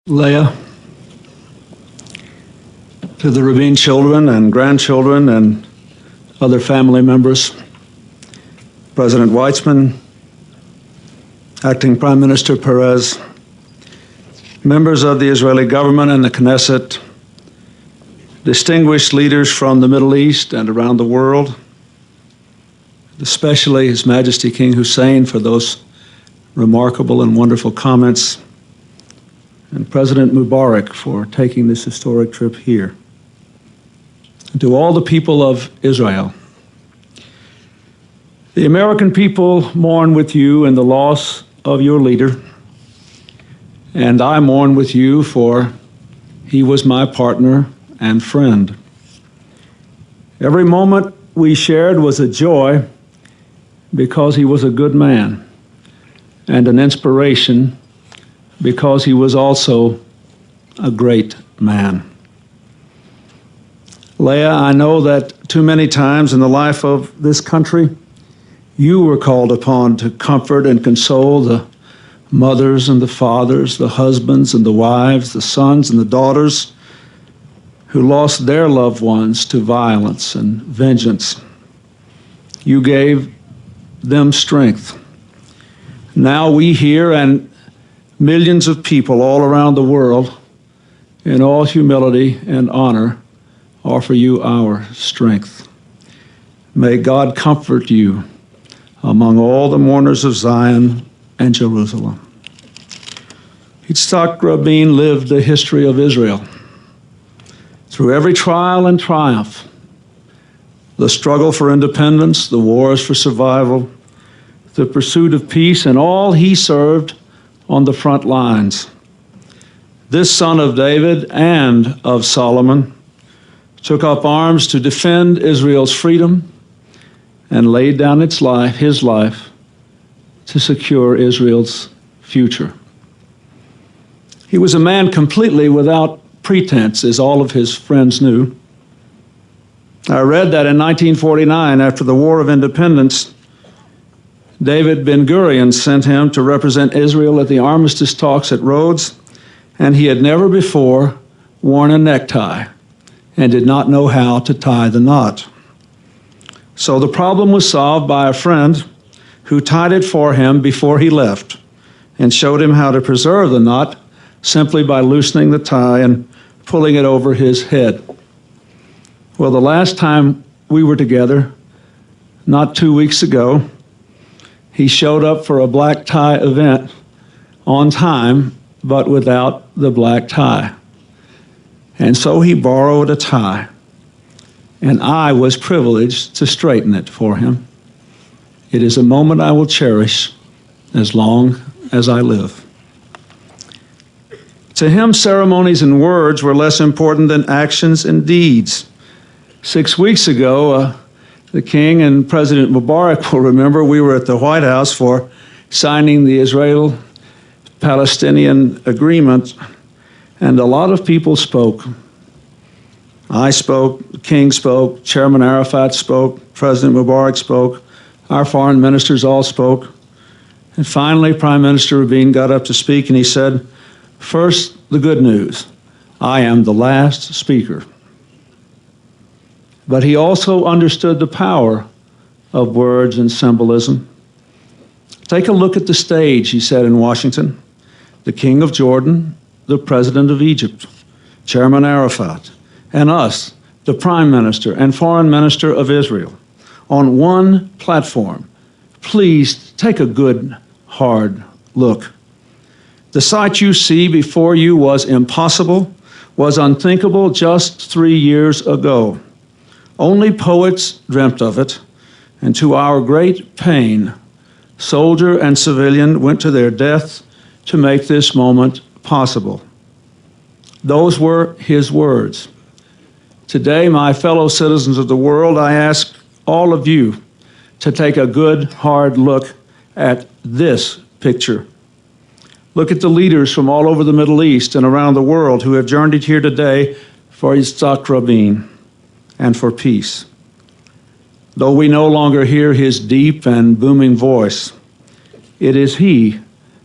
Leah, to the Rabin children and grandchildren and other family members, President Weizmann, Acting Prime Minister Perez, members of the Israeli government and the Knesset, distinguished leaders from the Middle East and around the world, especially His Majesty King Hussein for those remarkable and wonderful comments, and President Mubarak for taking this historic trip here. And to all the people of Israel, the American people mourn with you in the loss of your leader, and I mourn with you, for he was my partner and friend. Every moment we shared was a joy because he was a good man, and an inspiration because he was also a great man. Leah, I know that too many times in the life of this country, you were called upon to comfort and console the mothers and the fathers, the husbands and the wives, the sons and the daughters who lost their loved ones to violence and vengeance. You gave them strength. Now we here and millions of people all around the world, in all humility and honor, offer you our strength. May God comfort you among all the mourners of Zion and Jerusalem. Yitzhak Rabin lived the history of Israel. Through every trial and triumph, the struggle for independence, the wars for survival, the pursuit of peace, and all he served on the front lines. This son of David and of Solomon took up arms to defend Israel's freedom and laid down his life to secure Israel's future. He was a man completely without pretense, as all of his friends knew. I read that in 1949, after the War of Independence, David Ben-Gurion sent him to represent Israel at the armistice talks at Rhodes, and he had never before worn a necktie and did not know how to tie the knot. So the problem was solved by a friend who tied it for him before he left and showed him how to preserve the knot simply by loosening the tie and pulling it over his head. Well, the last time we were together, not 2 weeks ago, he showed up for a black tie event on time, but without the black tie. And so he borrowed a tie, and I was privileged to straighten it for him. It is a moment I will cherish as long as I live. To him, ceremonies and words were less important than actions and deeds. 6 weeks ago, the King and President Mubarak will remember we were at the White House for signing the Israel-Palestinian agreement, and a lot of people spoke. I spoke, the King spoke, Chairman Arafat spoke, President Mubarak spoke, our foreign ministers all spoke. And finally, Prime Minister Rabin got up to speak, and he said, "First, the good news. I am the last speaker." But he also understood the power of words and symbolism. "Take a look at the stage," he said in Washington. "The King of Jordan, the President of Egypt, Chairman Arafat, and us, the Prime Minister and Foreign Minister of Israel, on one platform. Please take a good, hard look. The sight you see before you was impossible, was unthinkable just 3 years ago. Only poets dreamt of it, and to our great pain, soldier and civilian went to their death to make this moment possible." Those were his words. Today, my fellow citizens of the world, I ask all of you to take a good, hard look at this picture. Look at the leaders from all over the Middle East and around the world who have journeyed here today for Yitzhak Rabin and for peace. Though we no longer hear his deep and booming voice, it is he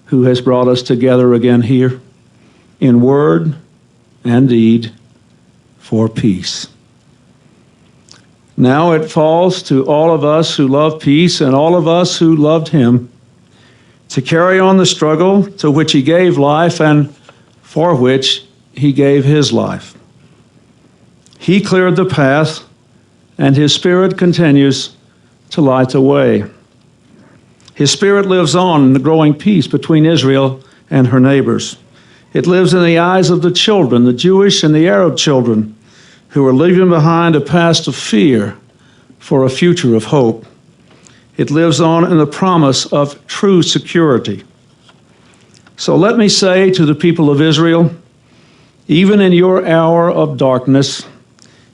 who has brought us together again here. in word and deed for peace. Now it falls to all of us who love peace and all of us who loved him to carry on the struggle to which he gave life and for which he gave his life. He cleared the path, and his Spirit continues to light the way. His Spirit lives on in the growing peace between Israel and her neighbors. It lives in the eyes of the children, the Jewish and the Arab children, who are leaving behind a past of fear for a future of hope. It lives on in the promise of true security. So let me say to the people of Israel, even in your hour of darkness,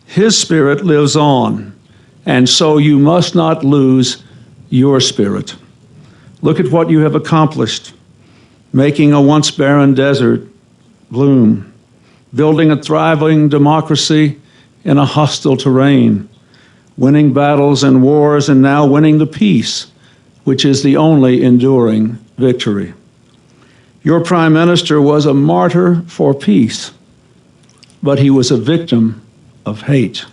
his Spirit lives on, and so you must not lose your spirit. Look at what you have accomplished, making a once barren desert bloom, building a thriving democracy in a hostile terrain, winning battles and wars, and now winning the peace, which is the only enduring victory. Your prime minister was a martyr for peace, but he was a victim of hate.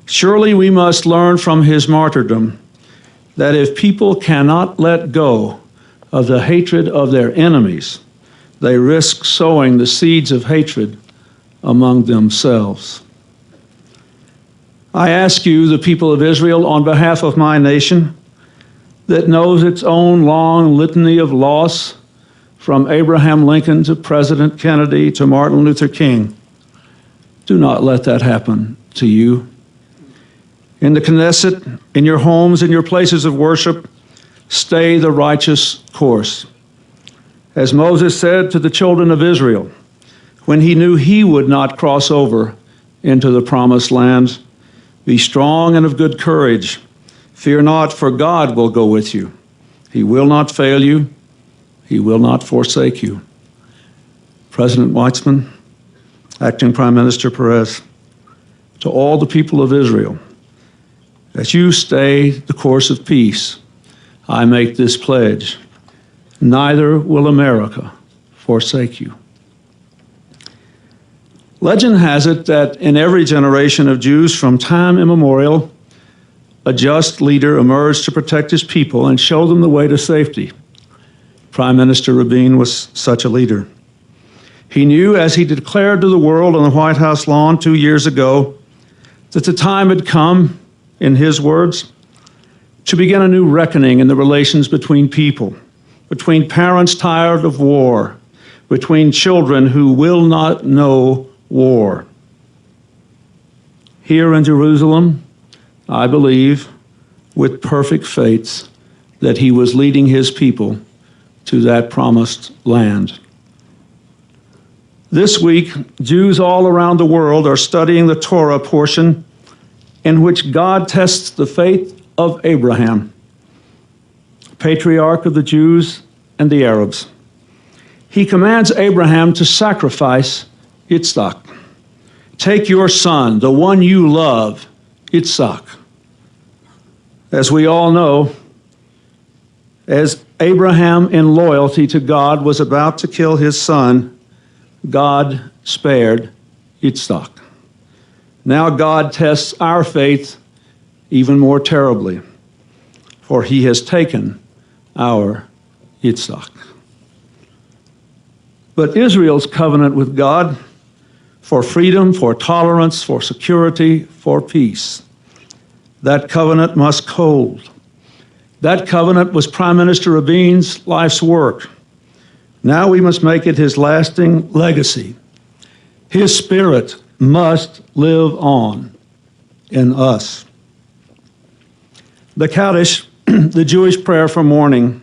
Surely we must learn from his martyrdom that if people cannot let go of the hatred of their enemies, they risk sowing the seeds of hatred among themselves. I ask you, the people of Israel, on behalf of my nation that knows its own long litany of loss, from Abraham Lincoln to President Kennedy to Martin Luther King, do not let that happen to you. In the Knesset, in your homes, in your places of worship, stay the righteous course. As Moses said to the children of Israel, when he knew he would not cross over into the promised land, be strong and of good courage. Fear not, for God will go with you. He will not fail you. He will not forsake you. President Weitzman, Acting Prime Minister Perez, to all the people of Israel, as you stay the course of peace, I make this pledge: neither will America forsake you. Legend has it that in every generation of Jews from time immemorial, a just leader emerged to protect his people and show them the way to safety. Prime Minister Rabin was such a leader. He knew, as he declared to the world on the White House lawn 2 years ago, that the time had come, in his words, to begin a new reckoning in the relations between people, between parents tired of war, between children who will not know war. Here in Jerusalem, I believe, with perfect faith, that he was leading his people to that promised land. This week, Jews all around the world are studying the Torah portion in which God tests the faith of Abraham, patriarch of the Jews and the Arabs. He commands Abraham to sacrifice Yitzhak. Take your son, the one you love, Yitzhak. As we all know, as Abraham, in loyalty to God, was about to kill his son, God spared Yitzhak. Now God tests our faith even more terribly, for he has taken our Yitzhak. But Israel's covenant with God for freedom, for tolerance, for security, for peace, that covenant must hold. That covenant was Prime Minister Rabin's life's work. Now we must make it his lasting legacy. His spirit must live on in us. The Kaddish, the Jewish prayer for mourning,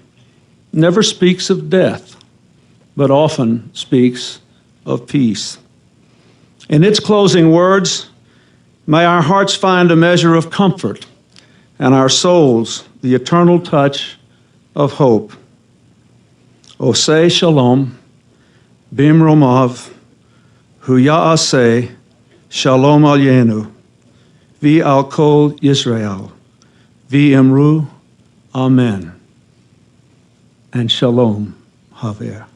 never speaks of death, but often speaks of peace. In its closing words, may our hearts find a measure of comfort and our souls the eternal touch of hope. Oseh shalom, bimromav, hu ya'aseh shalom alyenu, vi al kol Yisrael, vi emru, amen, and shalom haver.